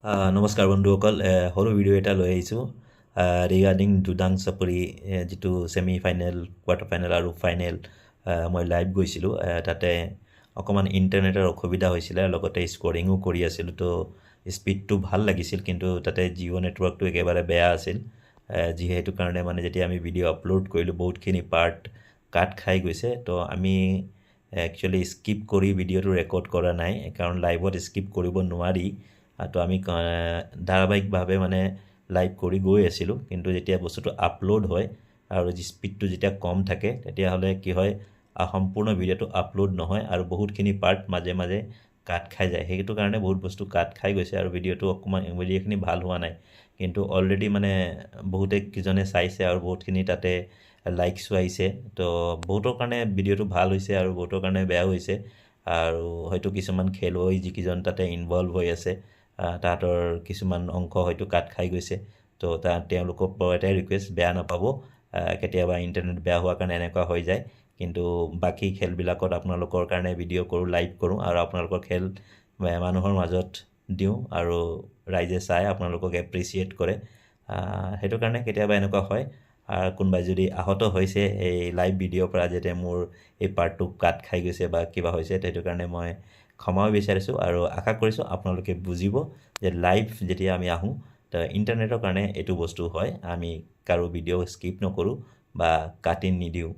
নমস্কাৰ বন্ধুসকল, সৰু ভিডিঅ' এটা লৈ আহিছোঁ ৰিগাৰ্ডিং দুদাং চাপৰি যিটো ছেমি ফাইনেল, কোৱাৰ্টাৰ ফাইনেল আৰু ফাইনেল মই লাইভ গৈছিলোঁ। তাতে অকণমান ইণ্টাৰনেটৰ অসুবিধা হৈছিলে, লগতে স্ক'ৰিঙো কৰি আছিলোঁ, তো স্পীডটো ভাল লাগিছিল, কিন্তু তাতে জিঅ' নেটৱৰ্কটো একেবাৰে বেয়া আছিল। যিহেতু কাৰণে মানে যেতিয়া আমি ভিডিঅ' আপলোড কৰিলোঁ বহুতখিনি পাৰ্ট কাট খাই গৈছে। তো আমি একচুৱেলি স্কিপ কৰি ভিডিঅ'টো ৰেকৰ্ড কৰা নাই, কাৰণ লাইভত স্কিপ কৰিব নোৱাৰি। তো আমি ধাৰাবাহিকভাৱে মানে লাইভ কৰি গৈ আছিলোঁ, কিন্তু যেতিয়া বস্তুটো আপলোড হয় আৰু স্পীডটো যেতিয়া কম থাকে তেতিয়াহ'লে কি হয়, সম্পূৰ্ণ ভিডিঅ'টো আপলোড নহয় আৰু বহুতখিনি পাৰ্ট মাজে মাজে কাট খাই যায়। সেইটো কাৰণে বহুত বস্তু কাট খাই গৈছে আৰু ভিডিঅ'টো অকণমান ভিডিঅ'খিনি ভাল হোৱা নাই। কিন্তু অলৰেডি মানে বহুতে কিজনে চাইছে আৰু বহুতখিনি তাতে লাইকছো আহিছে। তো বহুতৰ কাৰণে ভিডিঅ'টো ভাল হৈছে আৰু বহুতৰ কাৰণে বেয়া হৈছে। আৰু হয়তো কিছুমান খেলুৱৈ যিকেইজন তাতে ইনভলভ হৈ আছে তাহাঁতৰ কিছুমান অংশ হয়তো কাট খাই গৈছে। তো তেওঁলোকক বৰ এটাই ৰিকুৱেষ্ট, বেয়া নাপাব, কেতিয়াবা ইণ্টাৰনেট বেয়া হোৱাৰ কাৰণে এনেকুৱা হৈ যায়। কিন্তু বাকী খেলবিলাকত আপোনালোকৰ কাৰণে ভিডিঅ' কৰোঁ, লাইভ কৰোঁ আৰু আপোনালোকৰ খেল মানুহৰ মাজত দিওঁ আৰু ৰাইজে চাই আপোনালোকক এপ্ৰিচিয়েট কৰে। সেইটো কাৰণে কেতিয়াবা এনেকুৱা হয়। আৰু কোনোবাই যদি আহত হৈছে এই লাইভ ভিডিঅ'ৰ পৰা, যেতিয়া মোৰ এই পাৰ্টটো কাট খাই গৈছে বা কিবা হৈছে, সেইটো কাৰণে মই ক্ষমাও বিচাৰিছোঁ আৰু আশা কৰিছোঁ আপোনালোকে বুজিব যে লাইভ যেতিয়া আমি আহোঁ, তো ইণ্টাৰনেটৰ কাৰণে এইটো বস্তু হয়। আমি কাৰো ভিডিঅ' স্কিপ নকৰোঁ বা কাটি নিদিওঁ।